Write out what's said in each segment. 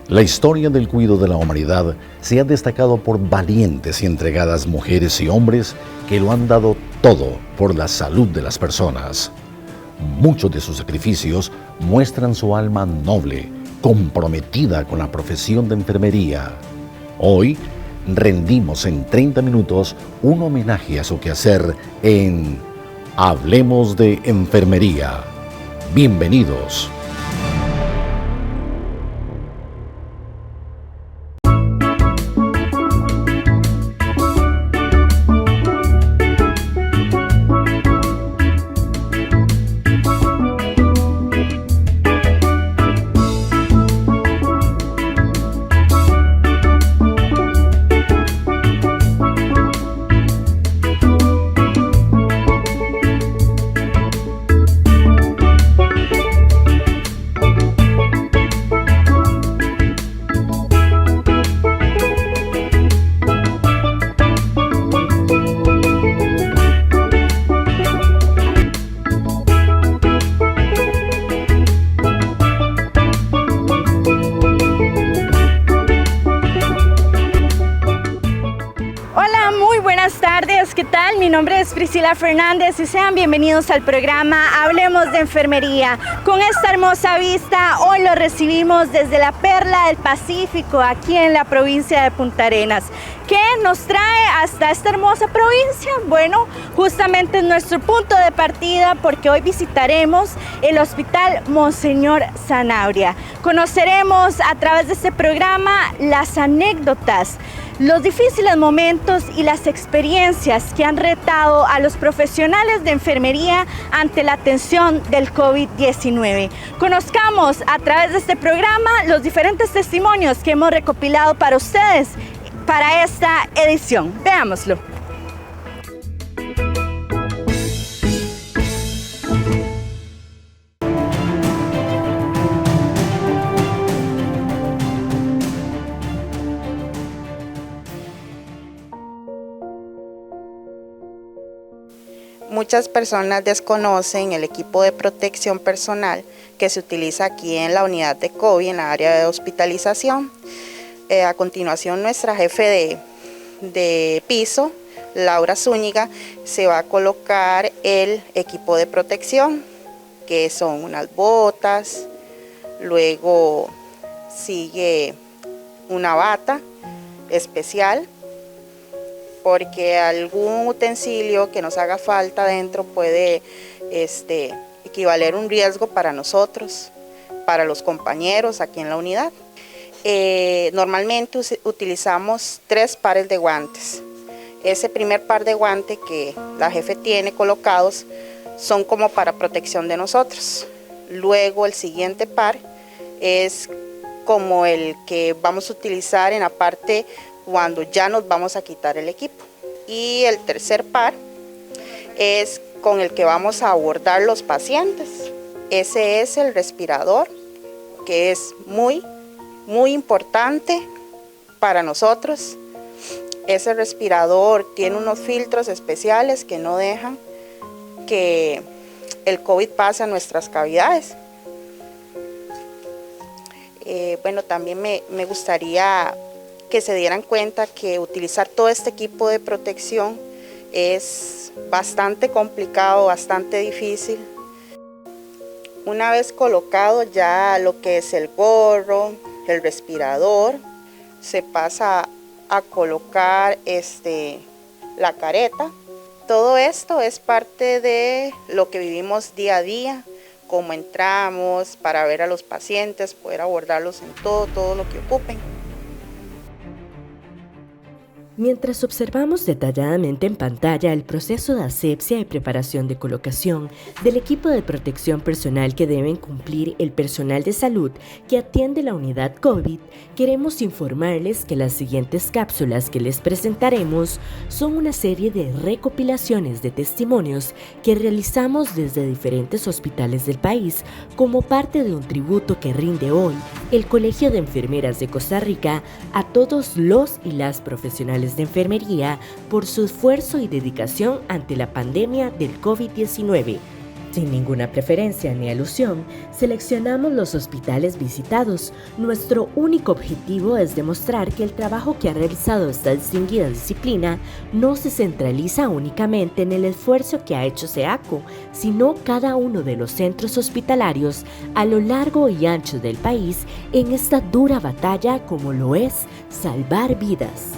La historia del cuidado de la humanidad se ha destacado por valientes y entregadas mujeres y hombres que lo han dado todo por la salud de las personas. Muchos de sus sacrificios muestran su alma noble, comprometida con la profesión de enfermería. Hoy rendimos en 30 minutos un homenaje a su quehacer en Hablemos de Enfermería. Bienvenidos. ¿Qué tal? Mi nombre es Priscila Fernández y sean bienvenidos al programa Hablemos de Enfermería. Con esta hermosa vista, hoy lo recibimos desde la Perla del Pacífico, aquí en la provincia de Punta Arenas. ¿Qué nos trae hasta esta hermosa provincia? Bueno, justamente es nuestro punto de partida porque hoy visitaremos el Hospital Monseñor Sanabria. Conoceremos a través de este programa las anécdotas, los difíciles momentos y las experiencias que han retado a los profesionales de enfermería ante la atención del COVID-19. Conozcamos a través de este programa los diferentes testimonios que hemos recopilado para ustedes para esta edición. Veámoslo. Muchas personas desconocen el equipo de protección personal que se utiliza aquí en la unidad de COVID, en la área de hospitalización. A continuación, nuestra jefe de piso, Laura Zúñiga, se va a colocar el equipo de protección, que son unas botas, luego sigue una bata especial, porque algún utensilio que nos haga falta dentro puede equivaler a un riesgo para nosotros, para los compañeros aquí en la unidad. Normalmente utilizamos 3 pares de guantes. Ese primer par de guantes que la jefe tiene colocados son como para protección de nosotros. Luego el siguiente par es como el que vamos a utilizar en la parte cuando ya nos vamos a quitar el equipo. Y el tercer par es con el que vamos a abordar los pacientes. Ese es el respirador, que es muy importante para nosotros. Ese respirador tiene unos filtros especiales que no dejan que el COVID pase a nuestras cavidades. Bueno, también me gustaría que se dieran cuenta que utilizar todo este equipo de protección es bastante complicado, bastante difícil. Una vez colocado ya lo que es el gorro, el respirador, se pasa a colocar la careta. Todo esto es parte de lo que vivimos día a día, cómo entramos para ver a los pacientes, poder abordarlos en todo lo que ocupen. Mientras observamos detalladamente en pantalla el proceso de asepsia y preparación de colocación del equipo de protección personal que deben cumplir el personal de salud que atiende la unidad COVID, queremos informarles que las siguientes cápsulas que les presentaremos son una serie de recopilaciones de testimonios que realizamos desde diferentes hospitales del país como parte de un tributo que rinde hoy el Colegio de Enfermeras de Costa Rica a todos los y las profesionales de enfermería por su esfuerzo y dedicación ante la pandemia del COVID-19. Sin ninguna preferencia ni alusión, seleccionamos los hospitales visitados. Nuestro único objetivo es demostrar que el trabajo que ha realizado esta distinguida disciplina no se centraliza únicamente en el esfuerzo que ha hecho SEACO, sino cada uno de los centros hospitalarios a lo largo y ancho del país en esta dura batalla como lo es salvar vidas.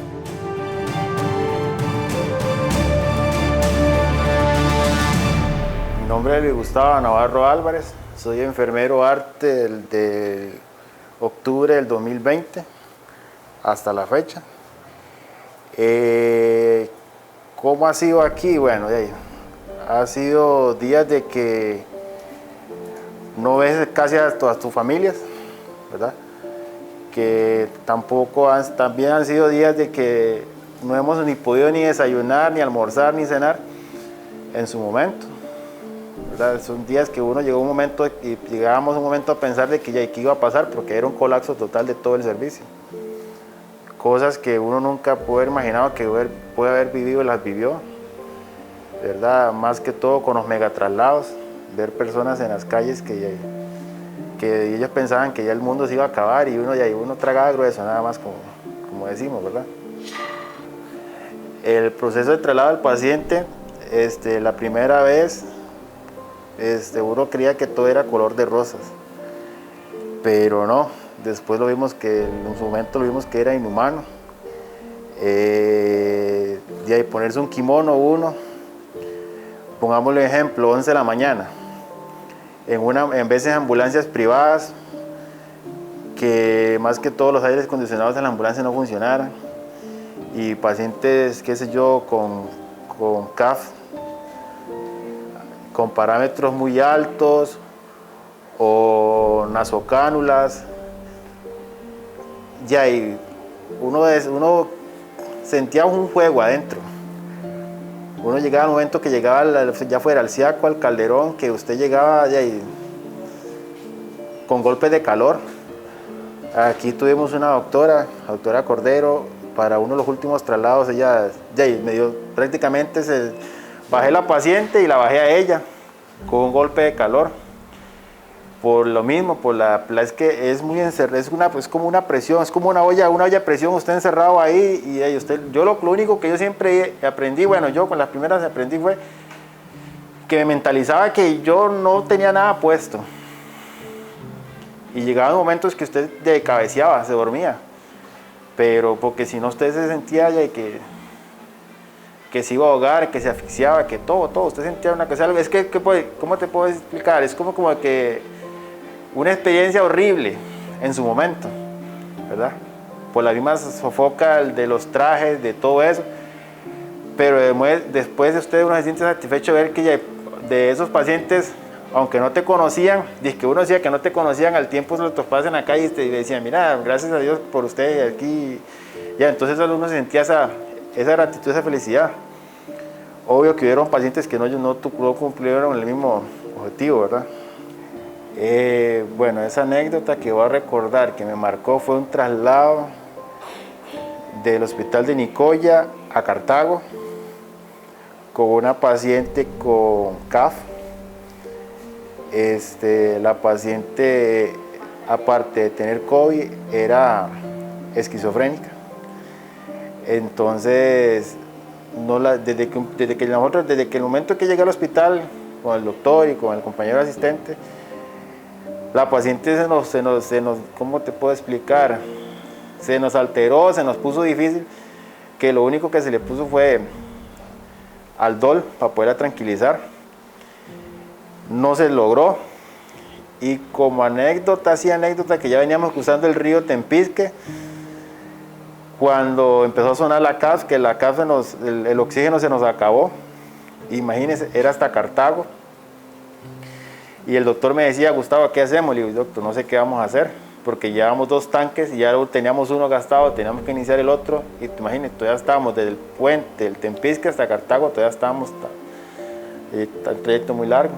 Mi nombre es Luis Gustavo Navarro Álvarez, soy enfermero arte de octubre del 2020 hasta la fecha. ¿Cómo ha sido aquí? Bueno, ha sido días de que no ves casi a todas tus familias, ¿verdad? Que también han sido días de que no hemos ni podido ni desayunar, ni almorzar, ni cenar en su momento. ¿Verdad? Son días que uno llegó un momento y llegábamos un momento a pensar de que iba a pasar porque era un colapso total de todo el servicio. Cosas que uno nunca pudo haber imaginado que puede haber vivido, las vivió, ¿verdad? Más que todo con los megatraslados, ver personas en las calles que ellos pensaban que ya el mundo se iba a acabar y uno tragaba grueso, nada más como decimos, ¿verdad? El proceso de traslado del paciente, la primera vez, uno creía que todo era color de rosas, pero no. Después en su momento lo vimos que era inhumano. De ponerse un kimono uno, pongámosle ejemplo, 11 de la mañana, en veces ambulancias privadas, que más que todos los aires acondicionados en la ambulancia no funcionaran, y pacientes, qué sé yo, con CAF, con parámetros muy altos, o nasocánulas. Y uno sentía un fuego adentro. Uno llegaba al momento que llegaba ya fuera al Ciaco, al Calderón, que usted llegaba con golpes de calor. Aquí tuvimos una doctora Cordero, para uno de los últimos traslados, ella me dio prácticamente, bajé la paciente y la bajé a ella con un golpe de calor. Por lo mismo, es que es muy encerrado, es como una presión, es como una olla de presión, usted encerrado ahí y lo único que yo siempre aprendí, bueno, yo con las primeras aprendí fue que me mentalizaba que yo no tenía nada puesto. Y llegaban momentos que usted cabeceaba, se dormía, pero porque si no usted se sentía que se iba a ahogar, que se asfixiaba, que todo, usted sentía una cosa, es que ¿cómo te puedo explicar? Es como que una experiencia horrible en su momento, ¿verdad? Por la misma sofoca de los trajes, de todo eso, pero después uno se siente satisfecho de ver que de esos pacientes, aunque no te conocían, que uno decía que no te conocían, al tiempo se los topaban en la calle y decían, mira, gracias a Dios por usted aquí, entonces uno se sentía esa gratitud, esa felicidad. Obvio que hubieron pacientes que no cumplieron el mismo objetivo, ¿verdad? Bueno, esa anécdota que voy a recordar que me marcó fue un traslado del hospital de Nicoya a Cartago con una paciente con CAF. La paciente, aparte de tener COVID, era esquizofrénica. Entonces, desde que el momento que llegué al hospital con el doctor y con el compañero asistente, la paciente se nos, ¿cómo te puedo explicar? Se nos alteró, se nos puso difícil, que lo único que se le puso fue Aldol para poderla tranquilizar. No se logró, y como anécdota que ya veníamos cruzando el río Tempisque, cuando empezó a sonar la CAF, que la CAF el oxígeno se nos acabó, imagínense, era hasta Cartago. Y el doctor me decía, Gustavo, ¿qué hacemos? Le digo, doctor, no sé qué vamos a hacer, porque llevamos 2 tanques y ya teníamos uno gastado, teníamos que iniciar el otro. Y imagínate, todavía estábamos desde el puente, el Tempisque hasta Cartago, todavía estábamos, el trayecto muy largo.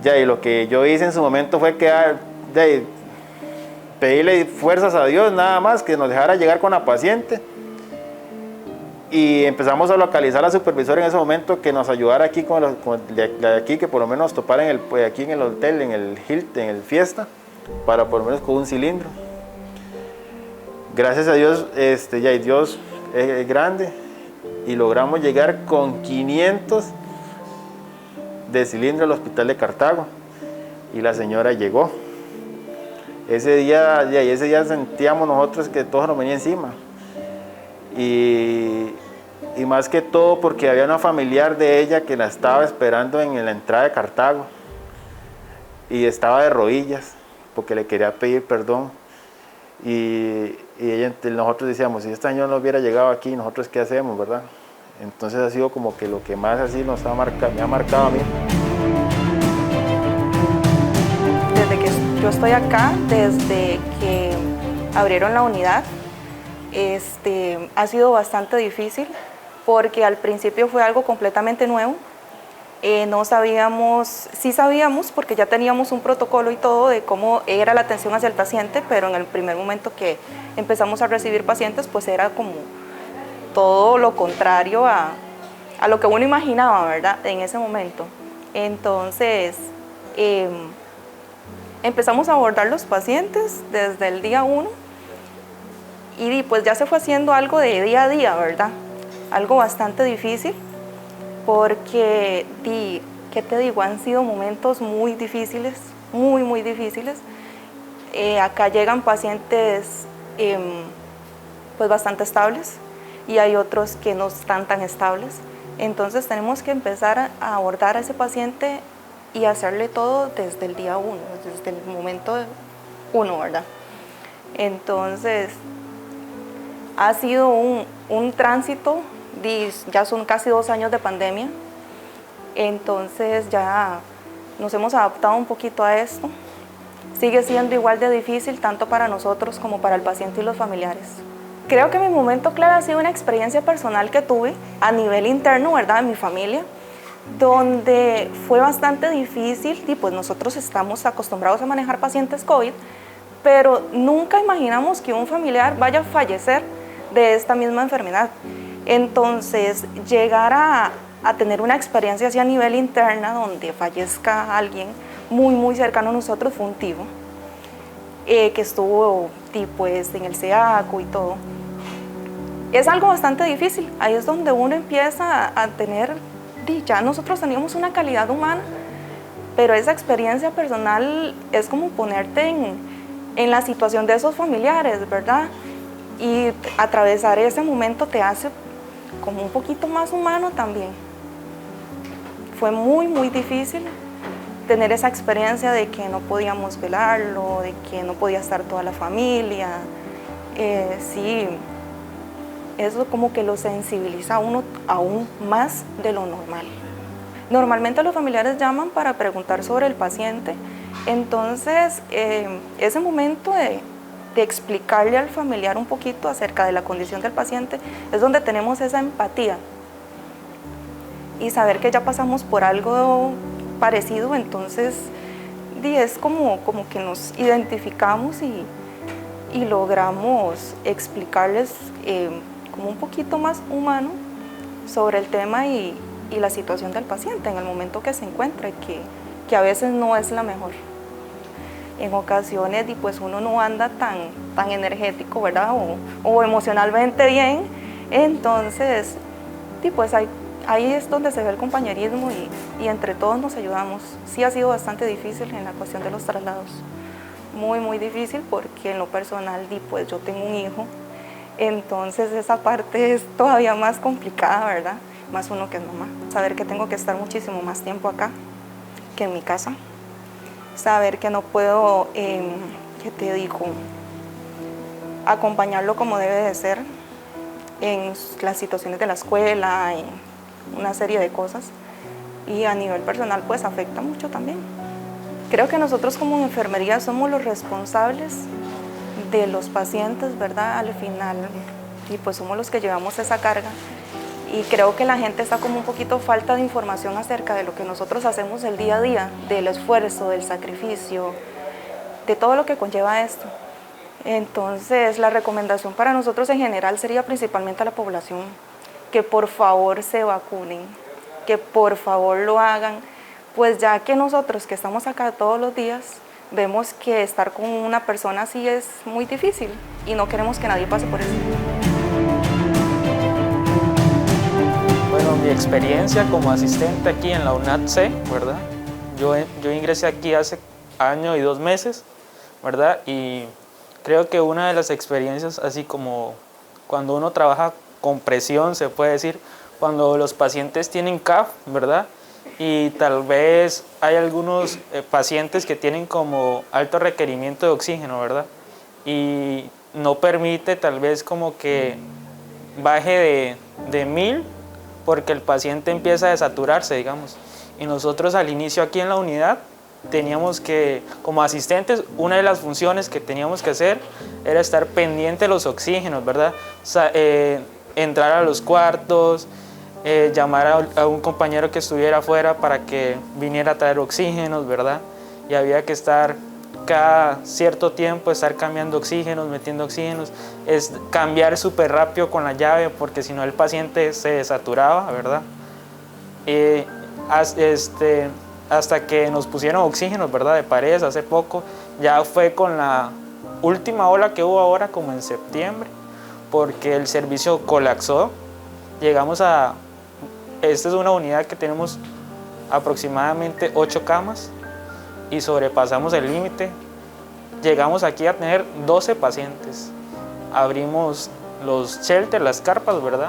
Y lo que yo hice en su momento fue pedirle fuerzas a Dios, nada más, que nos dejara llegar con la paciente. Y empezamos a localizar a la supervisora en ese momento que nos ayudara aquí de aquí, que por lo menos topara aquí en el hotel, en el Hilton, en el Fiesta, para por lo menos con un cilindro. Gracias a Dios, ya Dios es grande y logramos llegar con 500 de cilindro al hospital de Cartago y la señora llegó. Ese día sentíamos nosotros que todo nos venía encima. Y más que todo porque había una familiar de ella que la estaba esperando en la entrada de Cartago y estaba de rodillas porque le quería pedir perdón y nosotros decíamos, si este señor no hubiera llegado aquí, nosotros qué hacemos, ¿verdad? Entonces ha sido como que lo que más así me ha marcado a mí. Desde que yo estoy acá, desde que abrieron la unidad, ha sido bastante difícil porque al principio fue algo completamente nuevo. No sabíamos, sí sabíamos porque ya teníamos un protocolo y todo de cómo era la atención hacia el paciente, pero en el primer momento que empezamos a recibir pacientes, pues era como todo lo contrario a lo que uno imaginaba, ¿verdad? En ese momento. Entonces, empezamos a abordar los pacientes desde el día 1 y pues ya se fue haciendo algo de día a día, ¿verdad? Algo bastante difícil porque, ¿qué te digo? Han sido momentos muy difíciles, muy difíciles. Acá llegan pacientes pues bastante estables y hay otros que no están tan estables. Entonces tenemos que empezar a abordar a ese paciente y hacerle todo desde el día 1, desde el momento 1, ¿verdad? Entonces, ha sido un tránsito, ya son casi 2 años de pandemia, entonces ya nos hemos adaptado un poquito a esto. Sigue siendo igual de difícil tanto para nosotros como para el paciente y los familiares. Creo que mi momento clave ha sido una experiencia personal que tuve a nivel interno, ¿verdad?, de mi familia, donde fue bastante difícil y pues nosotros estamos acostumbrados a manejar pacientes COVID, pero nunca imaginamos que un familiar vaya a fallecer de esta misma enfermedad. Entonces, llegar a tener una experiencia así a nivel interna donde fallezca alguien muy cercano a nosotros fue un tío que estuvo pues, en el CEACO y todo. Es algo bastante difícil, ahí es donde uno empieza a tener, ya nosotros teníamos una calidad humana, pero esa experiencia personal es como ponerte en la situación de esos familiares, ¿verdad? Y atravesar ese momento te hace como un poquito más humano también. Fue muy difícil tener esa experiencia de que no podíamos velarlo, de que no podía estar toda la familia. Sí, eso como que lo sensibiliza a uno aún más de lo normal. Normalmente los familiares llaman para preguntar sobre el paciente, entonces ese momento de explicarle al familiar un poquito acerca de la condición del paciente es donde tenemos esa empatía y saber que ya pasamos por algo parecido, entonces es como que nos identificamos y logramos explicarles como un poquito más humano sobre el tema y la situación del paciente en el momento que se encuentra, que a veces no es la mejor. En ocasiones pues uno no anda tan energético, ¿verdad? O emocionalmente bien, entonces pues ahí es donde se ve el compañerismo y entre todos nos ayudamos. Sí ha sido bastante difícil en la cuestión de los traslados, muy difícil porque en lo personal pues yo tengo un hijo, entonces esa parte es todavía más complicada, ¿verdad? Más uno que es mamá. Saber que tengo que estar muchísimo más tiempo acá que en mi casa. Saber que no puedo, ¿qué te digo?, acompañarlo como debe de ser en las situaciones de la escuela, en una serie de cosas. Y a nivel personal pues afecta mucho también. Creo que nosotros como enfermería somos los responsables de los pacientes, ¿verdad?, al final. Y pues somos los que llevamos esa carga. Y creo que la gente está como un poquito falta de información acerca de lo que nosotros hacemos el día a día, del esfuerzo, del sacrificio, de todo lo que conlleva esto. Entonces, la recomendación para nosotros en general sería principalmente a la población que por favor se vacunen, que por favor lo hagan, pues ya que nosotros que estamos acá todos los días, vemos que estar con una persona así es muy difícil y no queremos que nadie pase por eso. Bueno, mi experiencia como asistente aquí en la UNAT-C, ¿verdad? Yo ingresé aquí hace año y 2 meses, ¿verdad? Y creo que una de las experiencias, así como cuando uno trabaja con presión, se puede decir, cuando los pacientes tienen CAF, ¿verdad? Y tal vez hay algunos pacientes que tienen como alto requerimiento de oxígeno, ¿verdad? Y no permite tal vez como que baje de 1000 porque el paciente empieza a desaturarse, digamos. Y nosotros al inicio aquí en la unidad teníamos que, como asistentes, una de las funciones que teníamos que hacer era estar pendiente de los oxígenos, ¿verdad? Entrar a los cuartos, llamar a un compañero que estuviera afuera para que viniera a traer oxígenos, ¿verdad? Y había que estar cada cierto tiempo, estar cambiando oxígenos, metiendo oxígenos, es cambiar súper rápido con la llave porque si no el paciente se desaturaba, ¿verdad? Hasta que nos pusieron oxígenos, ¿verdad? De paredes hace poco, ya fue con la última ola que hubo ahora como en septiembre, porque el servicio colapsó. Llegamos a, esta es una unidad que tenemos aproximadamente 8 camas y sobrepasamos el límite. Llegamos aquí a tener 12 pacientes. Abrimos los shelters, las carpas, ¿verdad?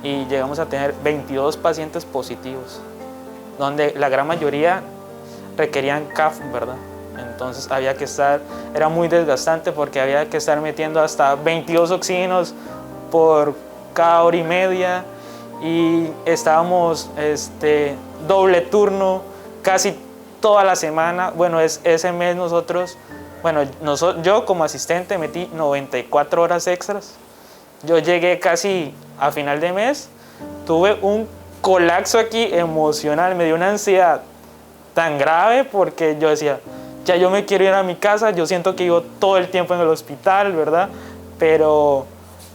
Y llegamos a tener 22 pacientes positivos, donde la gran mayoría requerían CAF, ¿verdad? Entonces había que estar, era muy desgastante porque había que estar metiendo hasta 22 oxígenos por cada hora y media y estábamos doble turno casi toda la semana. Bueno, ese mes nosotros, yo como asistente metí 94 horas extras. Yo llegué casi a final de mes, tuve un colapso aquí emocional, me dio una ansiedad tan grave porque yo decía, ya yo me quiero ir a mi casa, yo siento que vivo todo el tiempo en el hospital, ¿verdad? Pero,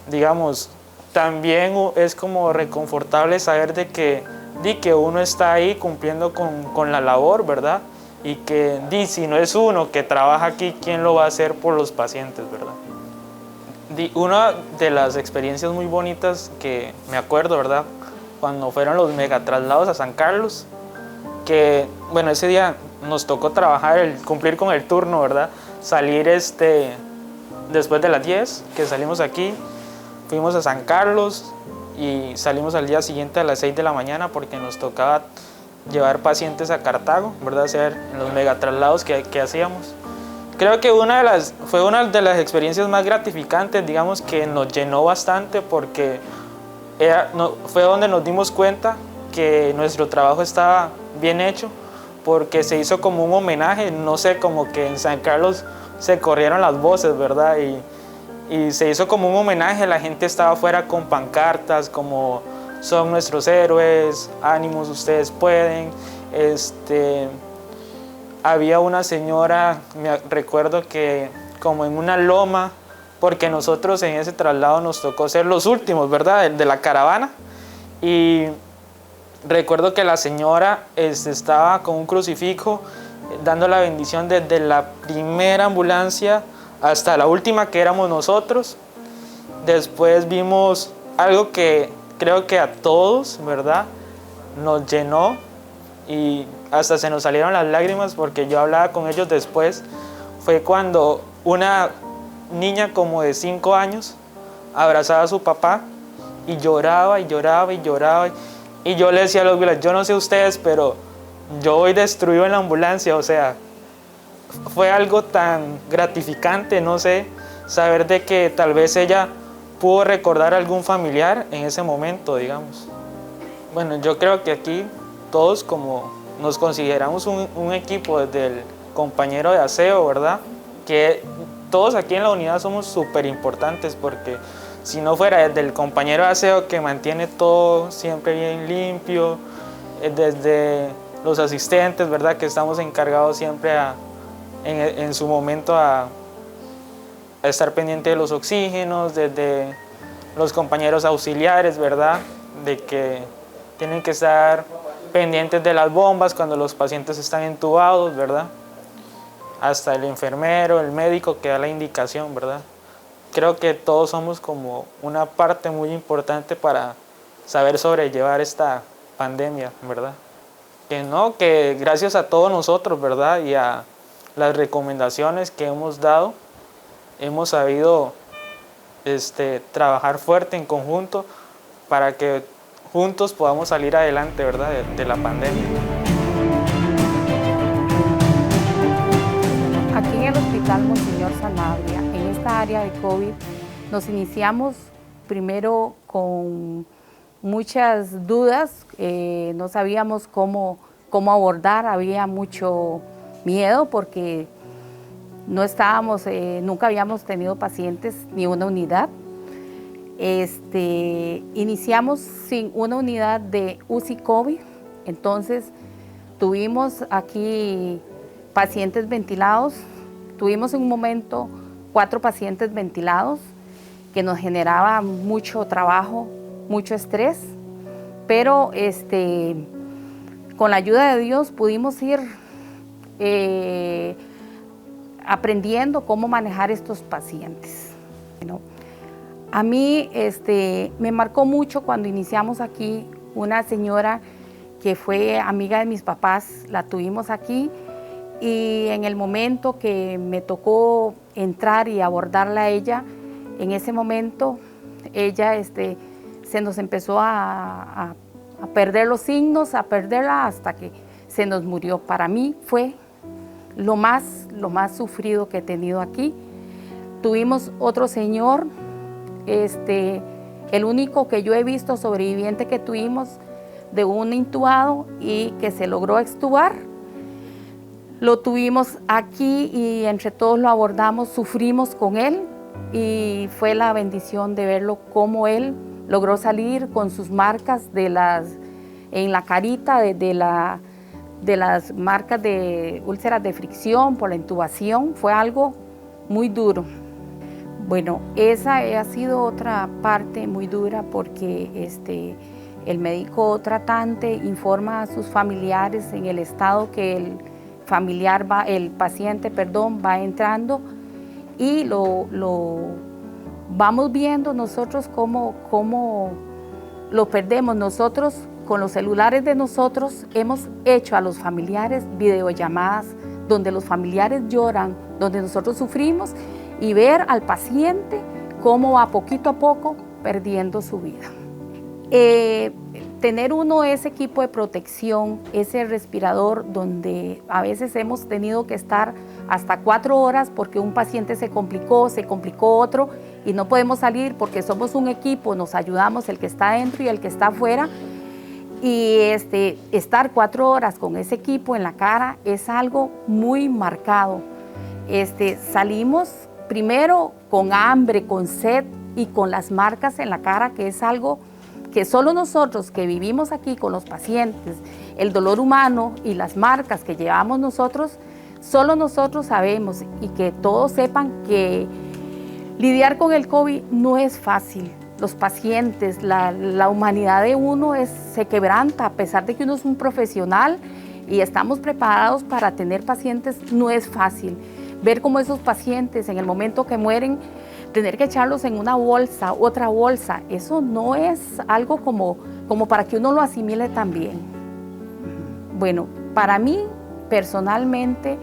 digamos, también es como reconfortable saber de que uno está ahí cumpliendo con la labor, ¿verdad? Y que si no es uno que trabaja aquí, ¿quién lo va a hacer por los pacientes, verdad? Una de las experiencias muy bonitas que me acuerdo, ¿verdad? Cuando fueron los megatraslados a San Carlos, que, bueno, ese día nos tocó trabajar, cumplir con el turno, ¿verdad? Salir después de las 10, que salimos aquí, fuimos a San Carlos y salimos al día siguiente a las 6 de la mañana porque nos tocaba llevar pacientes a Cartago, ¿verdad? Hacer los megatraslados que hacíamos. Creo que fue una de las experiencias más gratificantes, digamos, que nos llenó bastante porque fue donde nos dimos cuenta que nuestro trabajo estaba bien hecho, porque se hizo como un homenaje, no sé, como que en San Carlos se corrieron las voces, ¿verdad? Y se hizo como un homenaje, la gente estaba afuera con pancartas como son nuestros héroes, ánimos, ustedes pueden. Había una señora, me recuerdo que como en una loma, porque nosotros en ese traslado nos tocó ser los últimos, ¿verdad? De la caravana. Y recuerdo que la señora estaba con un crucifijo dando la bendición desde la primera ambulancia hasta la última que éramos nosotros. Después vimos algo que creo que a todos, ¿verdad? Nos llenó y hasta se nos salieron las lágrimas porque yo hablaba con ellos después. Fue cuando una niña como de 5 años abrazaba a su papá y lloraba y lloraba y lloraba. Y yo le decía a los guías, yo no sé ustedes, pero yo voy destruido en la ambulancia. O sea, fue algo tan gratificante, no sé, saber de que tal vez ella pudo recordar a algún familiar en ese momento, digamos. Bueno, yo creo que aquí todos como nos consideramos un equipo, desde el compañero de aseo, ¿verdad? Que todos aquí en la unidad somos súper importantes porque si no fuera desde el compañero de aseo que mantiene todo siempre bien limpio, desde los asistentes, ¿verdad? Que estamos encargados siempre en su momento a estar pendiente de los oxígenos, desde los compañeros auxiliares, ¿verdad? De que tienen que estar pendientes de las bombas cuando los pacientes están entubados, ¿verdad? Hasta el enfermero, el médico que da la indicación, ¿verdad? Creo que todos somos como una parte muy importante para saber sobrellevar esta pandemia, ¿verdad? Que gracias a todos nosotros, ¿verdad? Y a las recomendaciones que hemos dado, hemos sabido trabajar fuerte en conjunto para que juntos podamos salir adelante, ¿verdad? De la pandemia. Aquí en el Hospital Monseñor Sanabria, en esta área de COVID, nos iniciamos primero con muchas dudas, no sabíamos cómo abordar, había mucho miedo porque no estábamos, nunca habíamos tenido pacientes ni una unidad. Iniciamos sin una unidad de UCI COVID, entonces tuvimos aquí pacientes ventilados, tuvimos en un momento 4 pacientes ventilados que nos generaba mucho trabajo, mucho estrés, pero con la ayuda de Dios pudimos ir aprendiendo cómo manejar estos pacientes, ¿no? A mí me marcó mucho cuando iniciamos aquí una señora que fue amiga de mis papás, la tuvimos aquí y en el momento que me tocó entrar y abordarla a ella, en ese momento ella se nos empezó a perder los signos, a perderla hasta que se nos murió. Para mí fue lo más sufrido que he tenido aquí. Tuvimos otro señor, el único que yo he visto sobreviviente que tuvimos de un intubado y que se logró extubar. Lo tuvimos aquí y entre todos lo abordamos, sufrimos con él y fue la bendición de verlo cómo él logró salir con sus marcas en la carita de las marcas de úlceras de fricción por la intubación. Fue algo muy duro. Bueno, esa ha sido otra parte muy dura porque el médico tratante informa a sus familiares en el estado que el paciente va entrando y lo vamos viendo nosotros cómo lo perdemos. Nosotros con los celulares de nosotros hemos hecho a los familiares videollamadas donde los familiares lloran, donde nosotros sufrimos y ver al paciente cómo va poquito a poco perdiendo su vida. Tener uno ese equipo de protección, ese respirador donde a veces hemos tenido que estar hasta 4 horas porque un paciente se complicó otro y no podemos salir porque somos un equipo, nos ayudamos el que está adentro y el que está afuera. Y estar 4 horas con ese equipo en la cara es algo muy marcado. Salimos primero con hambre, con sed y con las marcas en la cara, que es algo que solo nosotros que vivimos aquí con los pacientes, el dolor humano y las marcas que llevamos nosotros, solo nosotros sabemos y que todos sepan que lidiar con el COVID no es fácil. Los pacientes, la humanidad de uno se quebranta, a pesar de que uno es un profesional y estamos preparados para tener pacientes, no es fácil. Ver cómo esos pacientes en el momento que mueren, tener que echarlos en una bolsa, otra bolsa, eso no es algo como para que uno lo asimile también. Bueno, para mí personalmente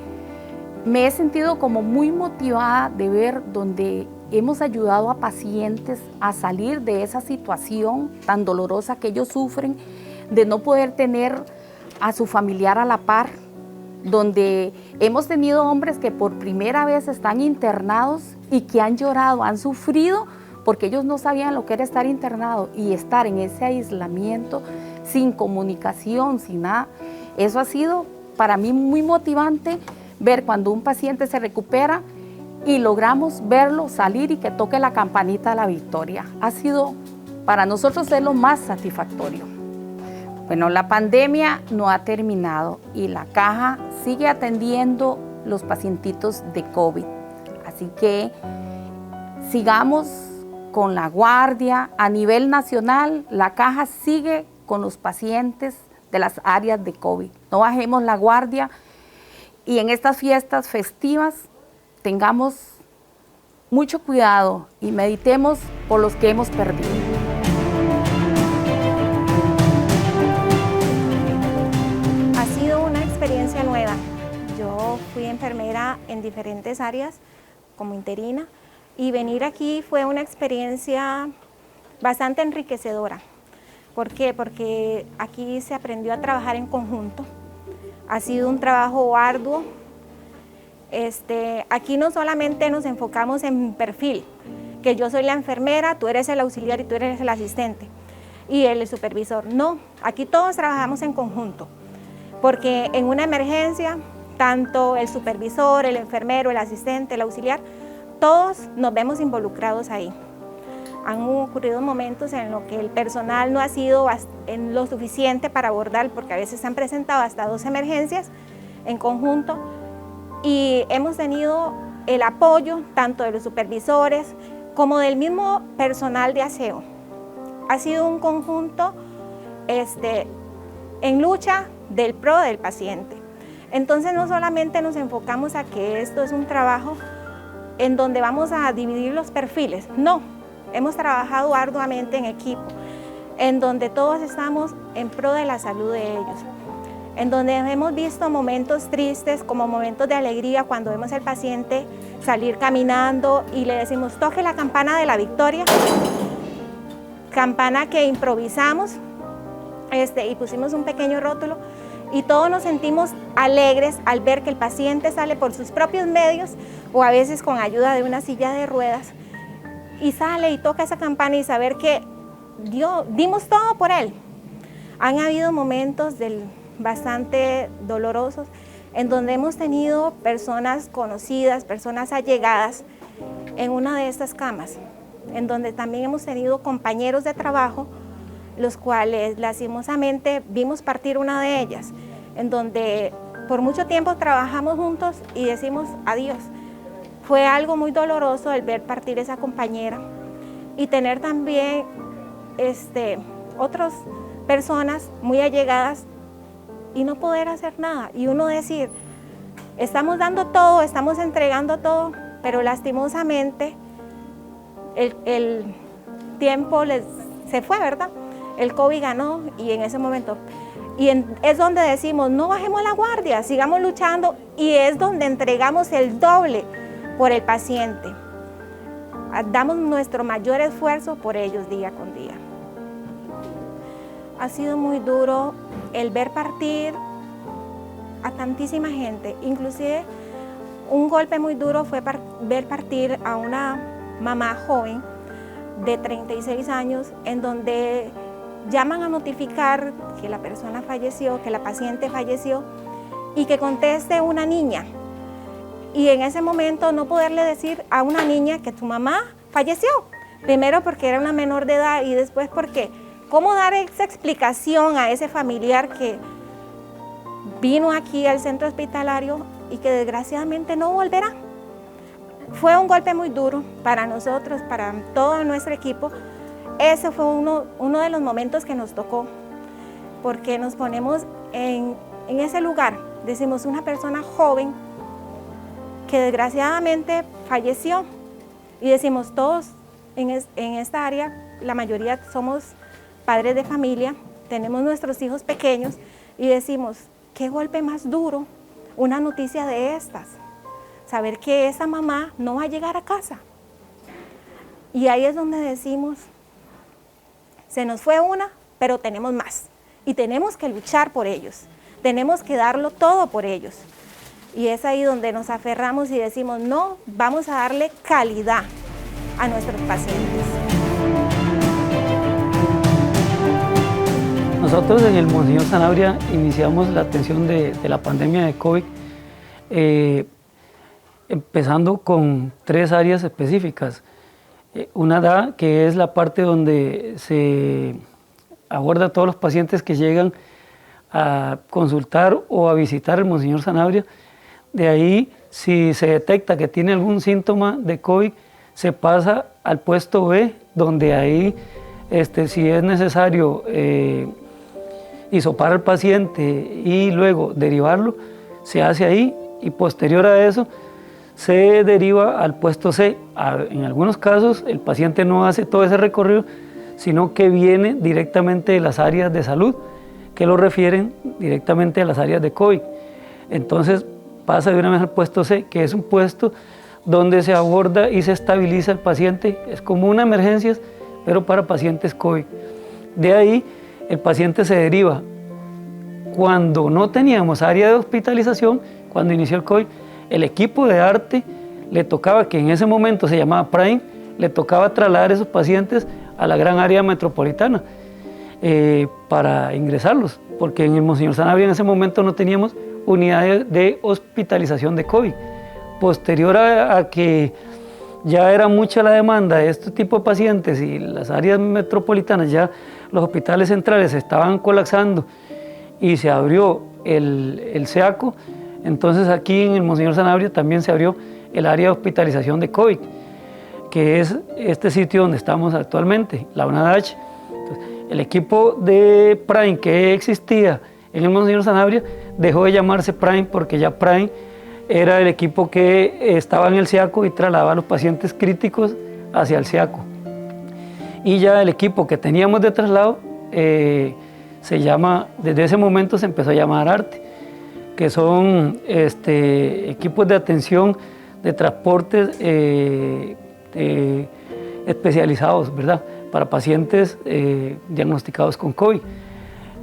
me he sentido como muy motivada de ver donde hemos ayudado a pacientes a salir de esa situación tan dolorosa que ellos sufren, de no poder tener a su familiar a la par, donde hemos tenido hombres que por primera vez están internados y que han llorado, han sufrido, porque ellos no sabían lo que era estar internado y estar en ese aislamiento, sin comunicación, sin nada. Eso ha sido para mí muy motivante, ver cuando un paciente se recupera y logramos verlo salir y que toque la campanita de la victoria. Ha sido para nosotros es lo más satisfactorio. Bueno, la pandemia no ha terminado y la caja sigue atendiendo los pacientitos de COVID. Así que sigamos con la guardia. A nivel nacional, la caja sigue con los pacientes de las áreas de COVID. No bajemos la guardia y en estas fiestas festivas tengamos mucho cuidado y meditemos por los que hemos perdido. Ha sido una experiencia nueva. Yo fui enfermera en diferentes áreas como interina y venir aquí fue una experiencia bastante enriquecedora. ¿Por qué? Porque aquí se aprendió a trabajar en conjunto. Ha sido un trabajo arduo. Aquí no solamente nos enfocamos en perfil, que yo soy la enfermera, tú eres el auxiliar y tú eres el asistente y el supervisor. No, aquí todos trabajamos en conjunto, porque en una emergencia, tanto el supervisor, el enfermero, el asistente, el auxiliar, todos nos vemos involucrados ahí. Han ocurrido momentos en los que el personal no ha sido en lo suficiente para abordar, porque a veces se han presentado hasta 2 emergencias en conjunto, y hemos tenido el apoyo tanto de los supervisores como del mismo personal de aseo. Ha sido un conjunto en lucha del pro del paciente. Entonces no solamente nos enfocamos a que esto es un trabajo en donde vamos a dividir los perfiles, no, hemos trabajado arduamente en equipo, en donde todos estamos en pro de la salud de ellos, en donde hemos visto momentos tristes como momentos de alegría cuando vemos al paciente salir caminando y le decimos toque la campana de la victoria, campana que improvisamos y pusimos un pequeño rótulo y todos nos sentimos alegres al ver que el paciente sale por sus propios medios o a veces con ayuda de una silla de ruedas y sale y toca esa campana y saber que dimos todo por él. Han habido momentos bastante dolorosos en donde hemos tenido personas conocidas, personas allegadas en una de estas camas, en donde también hemos tenido compañeros de trabajo, los cuales lastimosamente vimos partir una de ellas, en donde por mucho tiempo trabajamos juntos y decimos adiós. Fue algo muy doloroso el ver partir esa compañera y tener también otras personas muy allegadas y no poder hacer nada. Y uno decir, estamos dando todo, estamos entregando todo, pero lastimosamente el tiempo se fue, ¿verdad? El COVID ganó y en ese momento, es donde decimos, no bajemos la guardia, sigamos luchando y es donde entregamos el doble por el paciente. Damos nuestro mayor esfuerzo por ellos día con día. Ha sido muy duro el ver partir a tantísima gente, inclusive un golpe muy duro fue ver partir a una mamá joven de 36 años en donde llaman a notificar que la persona falleció, que la paciente falleció y que conteste una niña. Y en ese momento no poderle decir a una niña que tu mamá falleció, primero porque era una menor de edad y después porque cómo dar esa explicación a ese familiar que vino aquí al centro hospitalario y que desgraciadamente no volverá. Fue un golpe muy duro para nosotros, para todo nuestro equipo. Ese fue uno de los momentos que nos tocó, porque nos ponemos en ese lugar. Decimos, una persona joven que desgraciadamente falleció y decimos, todos en esta área, la mayoría somos padres de familia, tenemos nuestros hijos pequeños y decimos, qué golpe más duro una noticia de estas, saber que esa mamá no va a llegar a casa. Y ahí es donde decimos, se nos fue una, pero tenemos más y tenemos que luchar por ellos, tenemos que darlo todo por ellos. Y es ahí donde nos aferramos y decimos, no, vamos a darle calidad a nuestros pacientes. Nosotros en el Monseñor Sanabria iniciamos la atención de la pandemia de COVID, empezando con 3 áreas específicas. Una que es la parte donde se aborda a todos los pacientes que llegan a consultar o a visitar el Monseñor Sanabria. De ahí, si se detecta que tiene algún síntoma de COVID, se pasa al puesto B, donde ahí si es necesario hisopar al paciente y luego derivarlo, se hace ahí, y posterior a eso se deriva al puesto C. En algunos casos el paciente no hace todo ese recorrido, sino que viene directamente de las áreas de salud, que lo refieren directamente a las áreas de COVID. Entonces pasa de una vez al puesto C, que es un puesto donde se aborda y se estabiliza el paciente. Es como una emergencia, pero para pacientes COVID. De ahí el paciente se deriva. Cuando no teníamos área de hospitalización, cuando inició el COVID, el equipo de arte le tocaba, que en ese momento se llamaba Prime, le tocaba trasladar esos pacientes a la gran área metropolitana para ingresarlos, porque en el Monseñor Sanabria en ese momento no teníamos unidades de hospitalización de COVID. Posterior a que ya era mucha la demanda de este tipo de pacientes y las áreas metropolitanas, ya los hospitales centrales se estaban colapsando y se abrió el SEACO, entonces aquí en el Monseñor Sanabria también se abrió el área de hospitalización de COVID, que es este sitio donde estamos actualmente, la UNADH. Entonces, el equipo de Prime que existía en el Monseñor Sanabria dejó de llamarse Prime, porque ya Prime era el equipo que estaba en el SEACO y trasladaba a los pacientes críticos hacia el SEACO. Y ya el equipo que teníamos de traslado desde ese momento se empezó a llamar ARTE, que son equipos de atención de transportes especializados, ¿verdad?, para pacientes diagnosticados con COVID.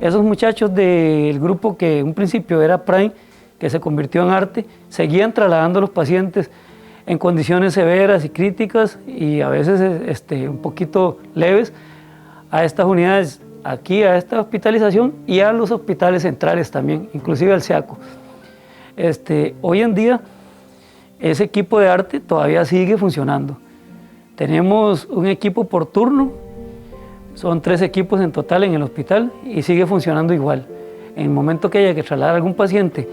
Esos muchachos del grupo que en un principio era Prime, que se convirtió en ARTE, seguían trasladando a los pacientes en condiciones severas y críticas y a veces un poquito leves a estas unidades, aquí a esta hospitalización y a los hospitales centrales también, inclusive al SEACO. Hoy en día ese equipo de ARTE todavía sigue funcionando. Tenemos un equipo por turno, son 3 equipos en total en el hospital y sigue funcionando igual. En el momento que haya que trasladar a algún paciente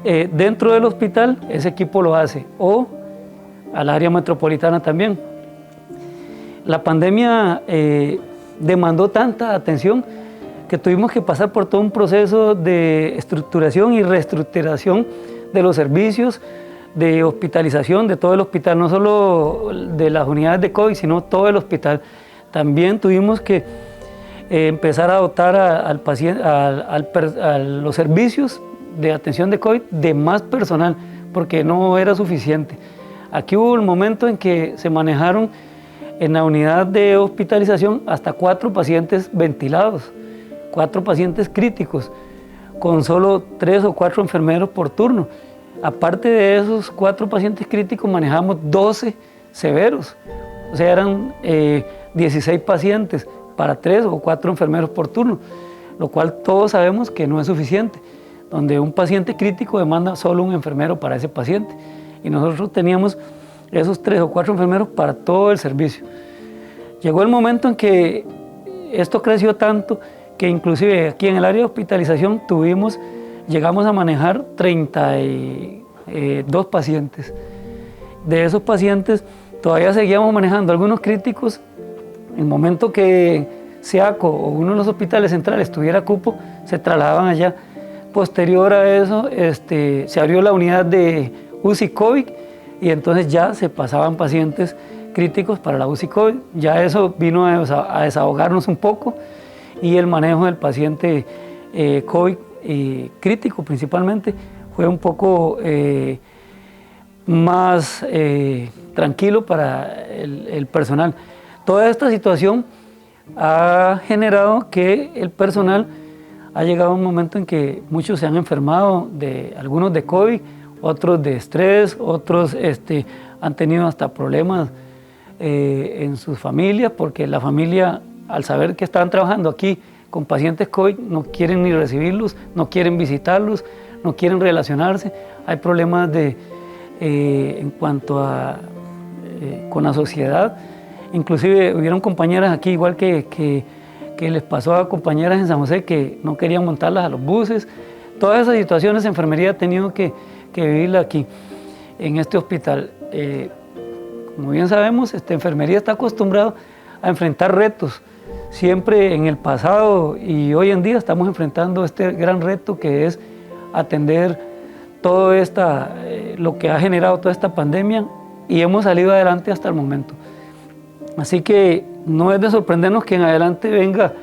dentro del hospital, ese equipo lo hace, o al área metropolitana también. La pandemia demandó tanta atención que tuvimos que pasar por todo un proceso de estructuración y reestructuración de los servicios, de hospitalización de todo el hospital, no solo de las unidades de COVID, sino todo el hospital. También tuvimos que empezar a dotar al paciente, a los servicios de atención de COVID de más personal, porque no era suficiente. Aquí hubo un momento en que se manejaron en la unidad de hospitalización hasta 4 pacientes ventilados, 4 pacientes críticos, con solo 3 o 4 enfermeros por turno. Aparte de esos 4 pacientes críticos, manejamos 12 severos, o sea, eran 16 pacientes para 3 o 4 enfermeros por turno, lo cual todos sabemos que no es suficiente, donde un paciente crítico demanda solo un enfermero para ese paciente, y nosotros teníamos esos 3 o 4 enfermeros para todo el servicio. Llegó el momento en que esto creció tanto que inclusive aquí en el área de hospitalización llegamos a manejar 32 pacientes. De esos pacientes todavía seguíamos manejando algunos críticos. En el momento que SEACO o uno de los hospitales centrales tuviera cupo, se trasladaban allá. Posterior a eso se abrió la unidad de UCI COVID y entonces ya se pasaban pacientes críticos para la UCI COVID. Ya eso vino a desahogarnos un poco, y el manejo del paciente COVID crítico principalmente fue un poco más tranquilo para el personal. Toda esta situación ha generado que el personal ha llegado a un momento en que muchos se han enfermado, algunos de COVID, otros de estrés, otros han tenido hasta problemas en sus familias, porque la familia, al saber que estaban trabajando aquí con pacientes COVID, no quieren ni recibirlos, no quieren visitarlos, no quieren relacionarse. Hay problemas en cuanto a con la sociedad. Inclusive hubieron compañeras aquí, igual que les pasó a compañeras en San José, que no querían montarlas a los buses. Todas esas situaciones enfermería ha tenido que vivirla aquí, en este hospital. Como bien sabemos, enfermería está acostumbrado a enfrentar retos. Siempre en el pasado y hoy en día estamos enfrentando este gran reto que es atender todo lo que ha generado toda esta pandemia, y hemos salido adelante hasta el momento. Así que no es de sorprendernos que en adelante venga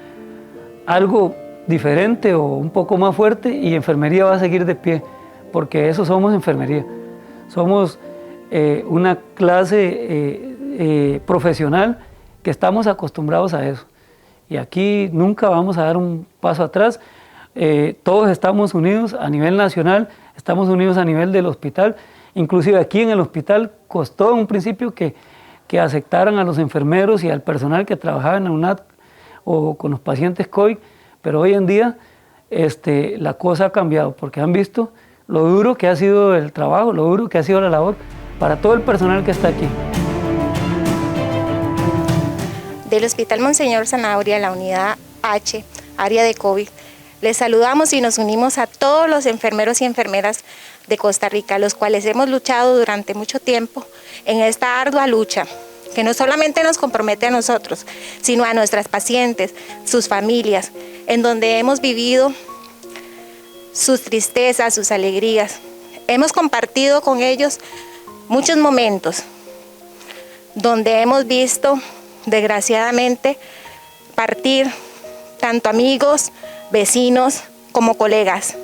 algo diferente o un poco más fuerte, y enfermería va a seguir de pie, porque eso somos enfermería. Somos una clase profesional que estamos acostumbrados a eso. Y aquí nunca vamos a dar un paso atrás. Todos estamos unidos a nivel nacional, estamos unidos a nivel del hospital. Inclusive aquí en el hospital costó en un principio que aceptaran a los enfermeros y al personal que trabajaba en la UNAT o con los pacientes COVID, pero hoy en día la cosa ha cambiado, porque han visto lo duro que ha sido el trabajo, lo duro que ha sido la labor para todo el personal que está aquí. Del Hospital Monseñor Zanabria, la unidad H, área de COVID, les saludamos y nos unimos a todos los enfermeros y enfermeras de Costa Rica, los cuales hemos luchado durante mucho tiempo en esta ardua lucha, que no solamente nos compromete a nosotros, sino a nuestras pacientes, sus familias, en donde hemos vivido sus tristezas, sus alegrías. Hemos compartido con ellos muchos momentos donde hemos visto, desgraciadamente, partir tanto amigos, vecinos como colegas.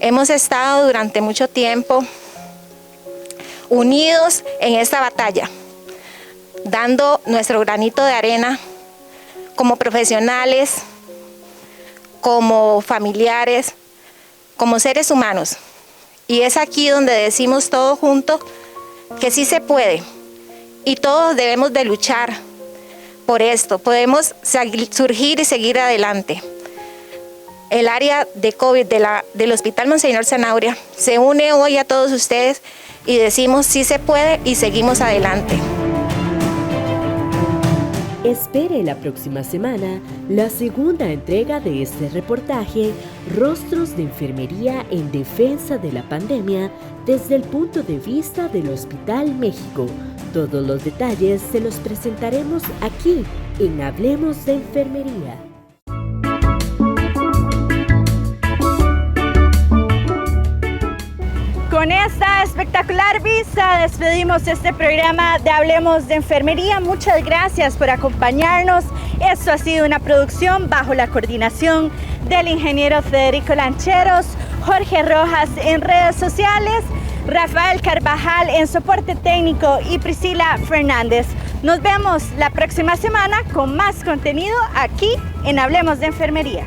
Hemos estado durante mucho tiempo unidos en esta batalla, dando nuestro granito de arena como profesionales, como familiares, como seres humanos. Y es aquí donde decimos todos juntos que sí se puede, y todos debemos de luchar por esto. Podemos surgir y seguir adelante. El área de COVID del Hospital Monseñor Zanabria se une hoy a todos ustedes y decimos sí se puede y seguimos adelante. Espere la próxima semana la segunda entrega de este reportaje, Rostros de Enfermería en Defensa de la Pandemia desde el punto de vista del Hospital México. Todos los detalles se los presentaremos aquí en Hablemos de Enfermería. Con esta espectacular vista despedimos este programa de Hablemos de Enfermería. Muchas gracias por acompañarnos. Esto ha sido una producción bajo la coordinación del ingeniero Federico Lancheros, Jorge Rojas en redes sociales, Rafael Carvajal en soporte técnico y Priscila Fernández. Nos vemos la próxima semana con más contenido aquí en Hablemos de Enfermería.